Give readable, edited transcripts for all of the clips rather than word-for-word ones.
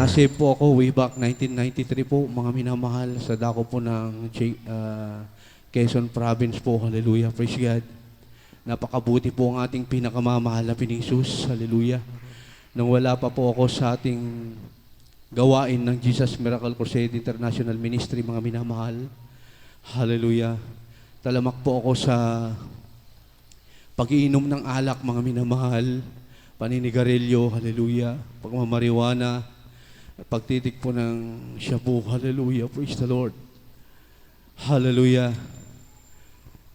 Nasave po ako way back 1993 po, mga minamahal, sa dako po ng Quezon Province po. Hallelujah, praise God. Napakabuti po ang ating pinakamamahal na Pinisus. Hallelujah. Nang wala pa po ako sa ating gawain ng Jesus Miracle Crusade International Ministry, mga minamahal. Hallelujah. Talamak po ako sa pag-iinom ng alak, mga minamahal, paninigarilyo, hallelujah, pagmamariwana, pagtitik po ng shabu, hallelujah, praise the Lord. Hallelujah.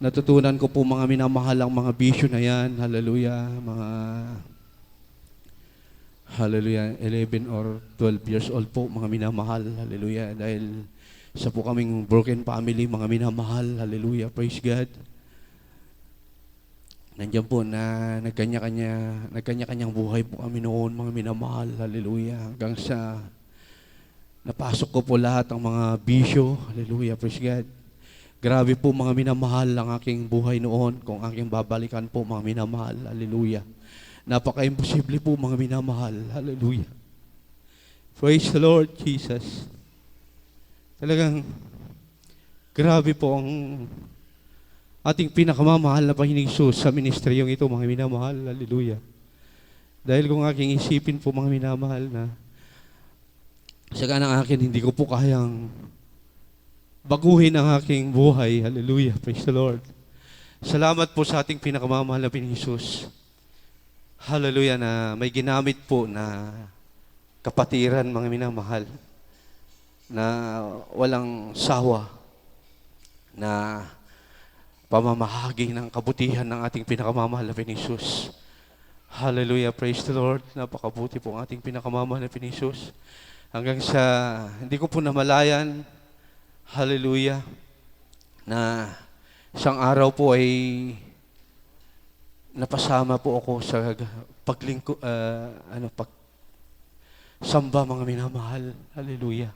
Natutunan ko po, mga minamahal, ang mga bisyo na yan, hallelujah, mga hallelujah, 11 or 12 years old po, mga minamahal, hallelujah, dahil sa po kaming broken family, mga minamahal, hallelujah, praise God. Nandiyan po na nagkanya-kanyang buhay po kami noon, mga minamahal, hallelujah, hanggang sa napasok ko po lahat ng mga bisyo, hallelujah, praise God. Grabe po, mga minamahal, ang aking buhay noon, kung aking babalikan po, mga minamahal, hallelujah. Napaka-imposible po, mga minamahal, hallelujah. Praise the Lord Jesus. Talagang grabe po ang ating pinakamamahal na Panginoong Hesus sa ministeryong ito, mga minamahal, hallelujah. Dahil kung aking isipin po, mga minamahal, na sa kanang akin, hindi ko po kayang baguhin ang aking buhay, hallelujah, praise the Lord. Salamat po sa ating pinakamamahal na Panginoong Hesus, hallelujah, na may ginamit po na kapatiran, mga minamahal, na walang sawa, na pamamahagi ng kabutihan ng ating pinakamamahal na Panginoong Hesus. Hallelujah, praise the Lord. Napakabuti po ang ating pinakamamahal na Panginoong Hesus. Hanggang sa hindi ko po namalayan, hallelujah, na isang araw po ay napasama po ako sa pagsamba, mga minamahal. Hallelujah.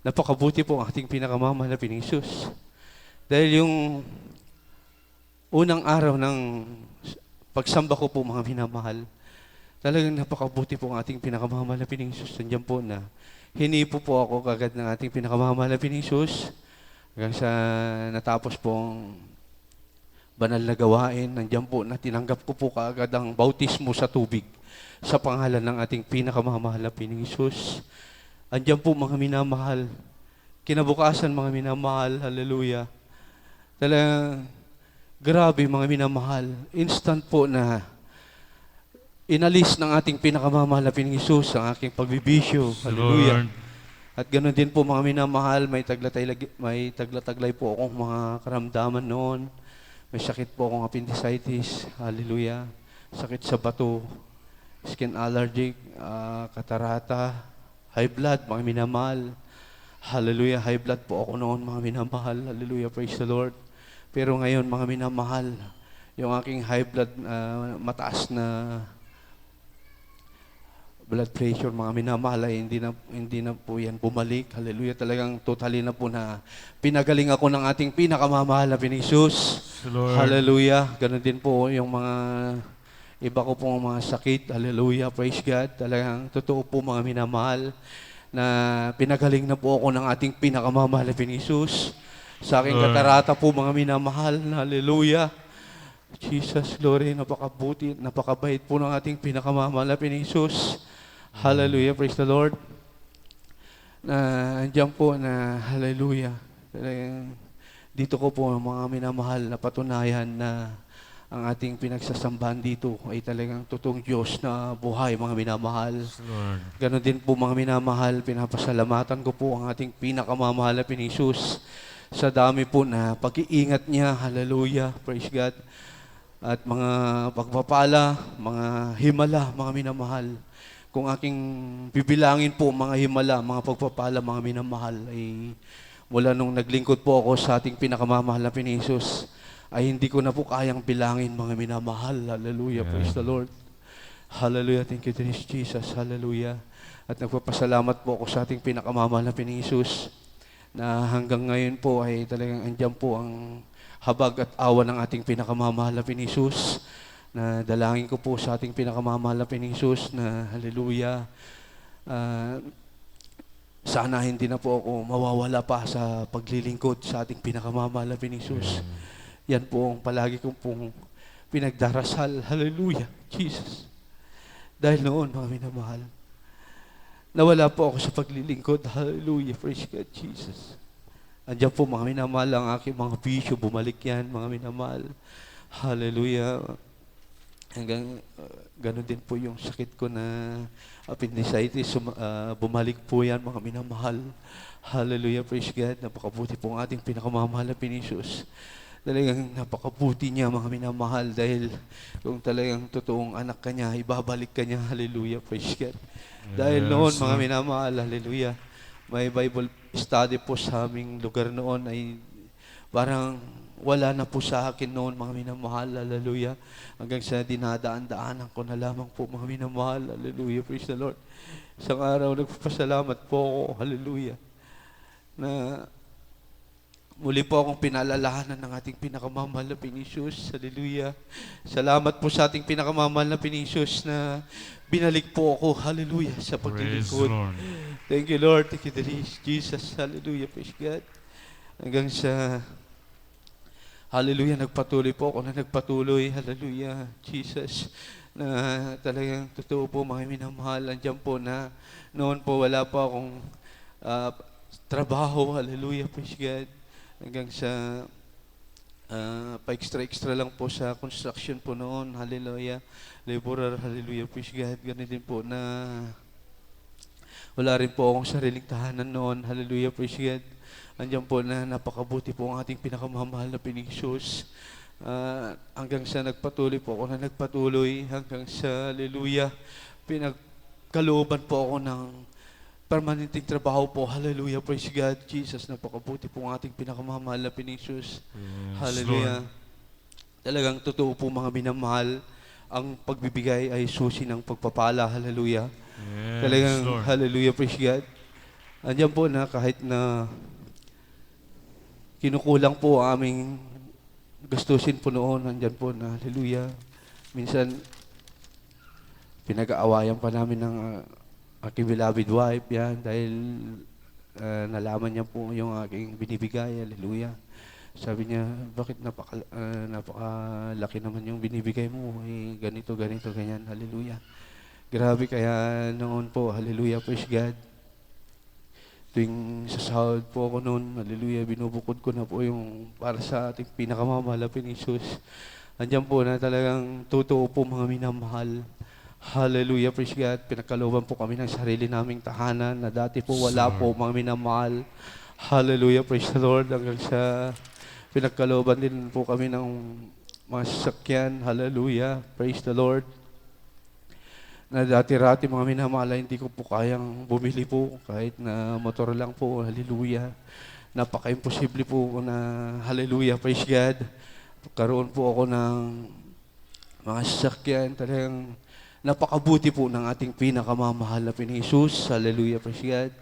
Napakabuti po ang ating pinakamamahal na Panginoong Hesus. Dahil yung unang araw ng pagsamba ko po, mga minamahal, talagang napakabuti po ang ating pinakamamahal na Panginoong Hesus. Nandiyan po na hinipo po ako kagad ng ating pinakamamahal na Panginoong Hesus hanggang sa natapos pong banal na gawain. Nandiyan po na tinanggap ko po kaagad ang bautismo sa tubig sa pangalan ng ating pinakamamahal na Panginoong Hesus. Andiyan po, mga minamahal, kinabukasan, mga minamahal, hallelujah, talagang grabe, mga minamahal, instant po na inalis ng ating pinakamamahal na Panginoong Hesus ang aking pagbibisyo. Hallelujah. At ganoon din po, mga minamahal, may taglataglay po akong mga karamdaman noon. May sakit po akong appendicitis. Hallelujah. Sakit sa bato, skin allergic, katarata, high blood, mga minamahal. Hallelujah. High blood po ako noon, mga minamahal. Hallelujah. Praise the Lord. Pero ngayon, mga minamahal, yung aking high blood, mataas na blood pressure, mga minamahal, ay hindi na po yan bumalik. Hallelujah. Talagang totally na po na pinagaling ako ng ating pinakamamahal na Panginoong Hesus. Hallelujah. Ganon din po yung mga iba ko pong mga sakit. Hallelujah. Praise God. Talagang totoo po, mga minamahal, na pinagaling na po ako ng ating pinakamamahal na Panginoong Hesus. Sa aking katarata po, mga minamahal. Hallelujah. Jesus, glory, napakabuti, napakabait po ng ating pinakamamahal na Panginoong Hesus. Hallelujah, praise the Lord. Andiyan po na, hallelujah. Dito ko po, mga minamahal, na patunayan na ang ating pinagsasambahan dito ay talagang totoong Diyos na buhay, mga minamahal. Ganon din po, mga minamahal, pinapasalamatan ko po ang ating pinakamamahal na Panginoong Hesus sa dami po na pag-iingat niya, hallelujah, praise God. At mga pagpapala, mga himala, mga minamahal. Kung aking bibilangin po, mga himala, mga pagpapala, mga minamahal, ay mula nung naglingkod po ako sa ating pinakamamahal na Panginoong Hesus, ay hindi ko na po kayang bilangin, mga minamahal. Hallelujah, praise the Lord. Hallelujah, thank you, Jesus. Hallelujah. At nagpapasalamat po ako sa ating pinakamamahal na Panginoong Hesus, na hanggang ngayon po ay talagang andyan po ang habag at awa ng ating pinakamamahal na Panginoong Hesus, na dalangin ko po sa ating pinakamamahal na Panginoong Hesus na hallelujah, sana hindi na po ako mawawala pa sa paglilingkod sa ating pinakamamahal na Pinisus. Yan po ang palagi kong pong pinagdarasal. Hallelujah, Jesus. Dahil noon, mga minamahal, nawala po ako sa paglilingkod. Hallelujah, praise God, Jesus. Andiyan po, mga minamahal, ang aking mga bisyo, bumalik yan, mga minamahal. Hallelujah. Hanggang ganun din po yung sakit ko na appendicitis, bumalik po yan, mga minamahal. Hallelujah, praise God. Napakabuti po ang ating pinakamamahal na Pinisus. Talagang napakabuti niya, mga minamahal, dahil kung talagang totoong anak ka niya, ibabalik ka niya. Hallelujah, praise God. Dahil noon, mga minamahal, hallelujah, may Bible study po sa aming lugar noon ay parang wala na po sa akin noon, mga minamahal, hallelujah. Hanggang sa dinadaan-daanan ko na lamang po, mga minamahal, hallelujah, praise the Lord. Isang araw, nagpapasalamat po ako, hallelujah, na muli po akong pinaalalahanan ng ating pinakamamahal na Pinisus. Hallelujah. Salamat po sa ating pinakamamahal na Pinisus na binalik po ako, hallelujah, sa paglilingkod. Thank you, Lord. Thank you, Jesus. Hallelujah. Praise God. Hanggang sa, hallelujah, nagpatuloy po ako na nagpatuloy. Hallelujah, Jesus. Na talagang totoo po, mga minamahal. Andiyan po na noon po wala pa akong trabaho. Hallelujah. Praise God. Hanggang sa pa-extra lang po sa construction po noon. Hallelujah. Laborer, hallelujah, praise God. Ganun din po na wala rin po akong sariling tahanan noon. Hallelujah, praise God. Andiyan po na napakabuti po ang ating pinakamamahal na Pinisus. Hanggang sa nagpatuloy po ako na nagpatuloy. Hanggang sa, hallelujah, pinagkalooban po ako ng permanenteng trabaho po. Hallelujah, praise God, Jesus. Napakabuti po ang ating pinakamamahal na Pinisus. Hallelujah. Talagang totoo po, mga minamahal, ang pagbibigay ay susi ng pagpapala. Hallelujah. Talagang, Lord. Hallelujah, praise God. Andiyan po na kahit na kinukulang po ang aming gastusin po noon, andiyan po na, hallelujah. Minsan, pinag-aawayan pa namin ng aking beloved wife, yan, dahil nalaman niya po yung aking binibigay, hallelujah. Sabi niya, bakit napakalaki naman yung binibigay mo, ganito, ganyan, hallelujah. Grabe, kaya noon po, hallelujah, praise God. Tuwing sasahod po ako noon, hallelujah, binubukod ko na po yung para sa ating pinakamamahal na Pinisus. Andiyan po na talagang totoo po, mga minamahal. Hallelujah, praise God. Pinagkalooban po kami ng sarili naming tahanan na dati po wala po, mga minamahal. Hallelujah, praise the Lord. Hanggang sa pinagkalooban din po kami ng mga sasakyan. Hallelujah, praise the Lord. Na dati-rati, mga minamahal, hindi ko po kayang bumili po kahit na motor lang po. Hallelujah. Napaka-imposible po na, hallelujah, praise God. Karoon po ako ng mga sasakyan. Talagang napakabuti po ng ating pinakamamahal na Pinisus. Hallelujah, praise God.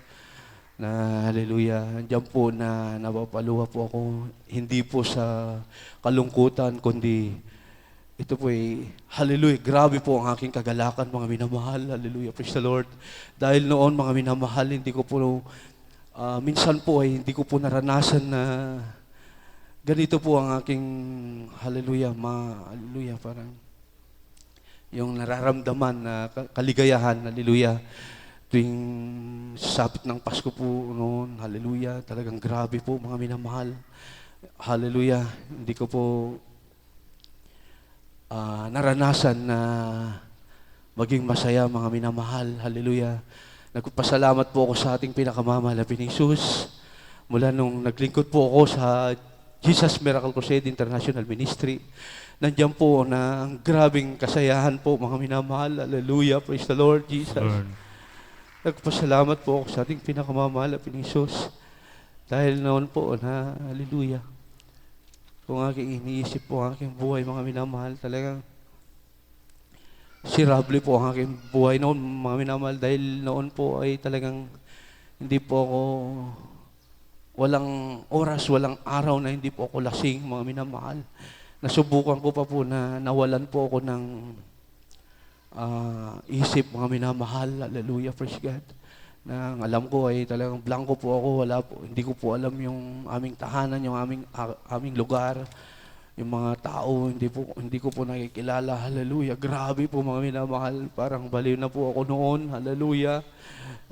Na hallelujah, diyan po na napapaluha po ako, hindi po sa kalungkutan, kundi ito po hallelujah, grabe po ang aking kagalakan, mga minamahal. Hallelujah, praise the Lord. Dahil noon, mga minamahal, hindi ko po, minsan po ay hindi ko po naranasan na ganito po ang aking, hallelujah, hallelujah, parang yung nararamdaman na kaligayahan, hallelujah. Tuwing sapit ng Pasko po noon, hallelujah, talagang grabe po, mga minamahal. Hallelujah, hindi ko po naranasan na maging masaya, mga minamahal. Hallelujah. Nagpasalamat po ako sa ating pinakamamahal na Pinisus. Mula nung naglingkod po ako sa Jesus Miracle Crusade International Ministry, nandiyan po na ang grabing kasayahan po, mga minamahal. Hallelujah. Praise the Lord, Jesus. Lord. Nagpasalamat po ako sa ating pinakamamahal na Pinisus. Dahil noon po na, hallelujah, kung aking iniisip po ang aking buhay, mga minamahal, talagang sirable po ang aking buhay noon, mga minamahal, dahil noon po ay talagang hindi po ako, walang oras, walang araw na hindi po ako lasing, mga minamahal. Nasubukan ko pa po na nawalan po ako ng isip, mga minamahal. Hallelujah, praise God. na ang alam ko ay talagang blanco po ako, wala po, hindi ko po alam yung aming tahanan, yung aming lugar, yung mga tao, hindi ko po nakikilala. Hallelujah. Grabe po mga minamahal, parang baliw na po ako noon. Hallelujah.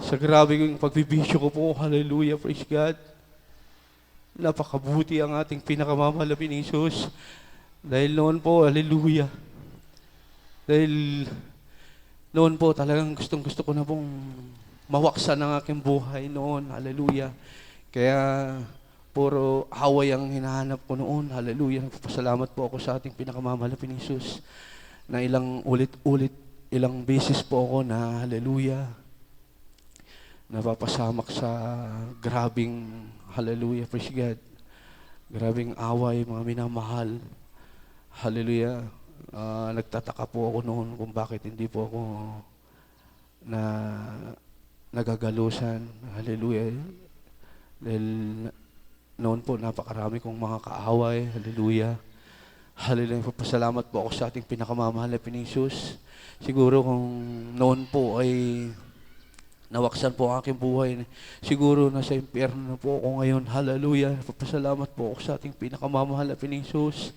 Sa grabe yung pagbibisyo ko po, hallelujah, praise God. Napakabuti ang ating pinakamamahal na Jesus. Dahil noon po, hallelujah. Dahil noon po, talagang gustong-gusto ko na pong mawaksan ang aking buhay noon. Hallelujah. Kaya puro away ang hinahanap ko noon. Hallelujah. Nagpapasalamat po ako sa ating pinakamamahal na Jesus na ilang ulit-ulit, ilang beses po ako na hallelujah, napapasamak sa grabing hallelujah, praise God. Grabing away, mga minamahal. Hallelujah. Nagtataka po ako noon kung bakit hindi po ako na nagagalusan. Hallelujah. Dahil noon po napakarami kong mga kaaway. Hallelujah. Hallelujah. Papasalamat po ako sa ating pinakamamahal na Jesus. Siguro kung noon po ay nawaksan po ang aking buhay, siguro nasa impyerno na po ako ngayon. Hallelujah. Papasalamat po ako sa ating pinakamamahal na Jesus.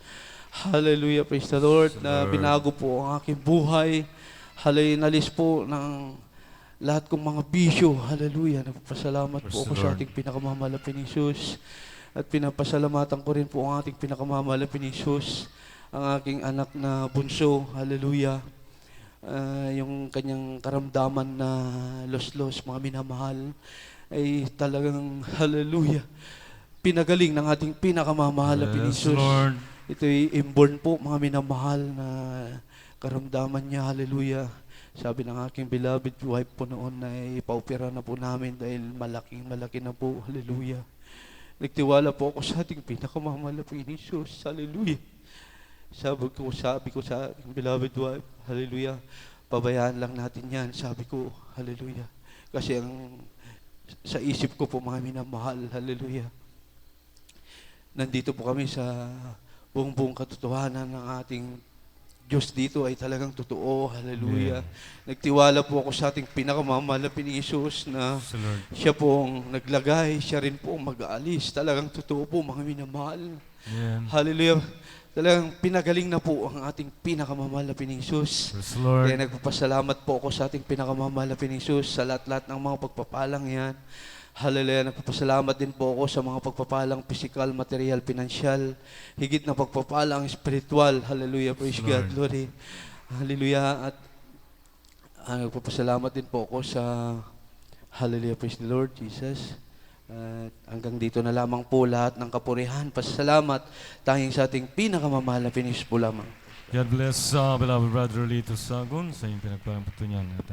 Hallelujah. Praise the Lord. Na binago po ang aking buhay. Hallelujah. Nalis po ng lahat kong mga bisyo. Hallelujah. Nagpapasalamat po ako sa ating pinakamamahal na Jesus. At pinapasalamatan ko rin po ang ating pinakamamahal na Jesus, ang aking anak na bunso. Hallelujah. Yung kanyang karamdaman na los-los, mga minamahal, ay talagang, hallelujah, pinagaling ng ating pinakamamahal na Jesus. Ito'y inborn po, mga minamahal, na karamdaman niya. Hallelujah. Sabi ng aking beloved wife po noon na ipaopera na po namin dahil malaki na po. Hallelujah. Nagtiwala po ako sa ating pinakamamahal na Jesus. Hallelujah. Sabi ko sa aking beloved wife, hallelujah, pabayaan lang natin yan. Sabi ko, hallelujah. Kasi sa isip ko po, mga minamahal, hallelujah, nandito po kami sa buong katotohanan ng ating Diyos dito ay talagang totoo. Hallelujah. Yeah. Nagtiwala po ako sa ating pinakamamahal na Jesus na siya po ang naglagay, siya rin po ang mag-aalis. Talagang totoo po, mga minamahal. Yeah. Hallelujah. Talagang pinagaling na po ang ating pinakamamahal na Jesus. Yes, kaya nagpapasalamat po ako sa ating pinakamamahal na Jesus sa lahat-lahat ng mga pagpapalang yan. Hallelujah. Nagpapasalamat din po ako sa mga pagpapalang physical, material, financial, higit na pagpapalang spiritual. Hallelujah. Praise God. Glory. Hallelujah. At nagpapasalamat din po ako sa hallelujah. Praise the Lord Jesus. Hanggang dito na lamang po lahat ng kapurihan. Pasalamat tanging sa ating pinakamamahal na finish po lamang. God bless beloved brother Lito Sagon sa iyong pinagpapatunyan. At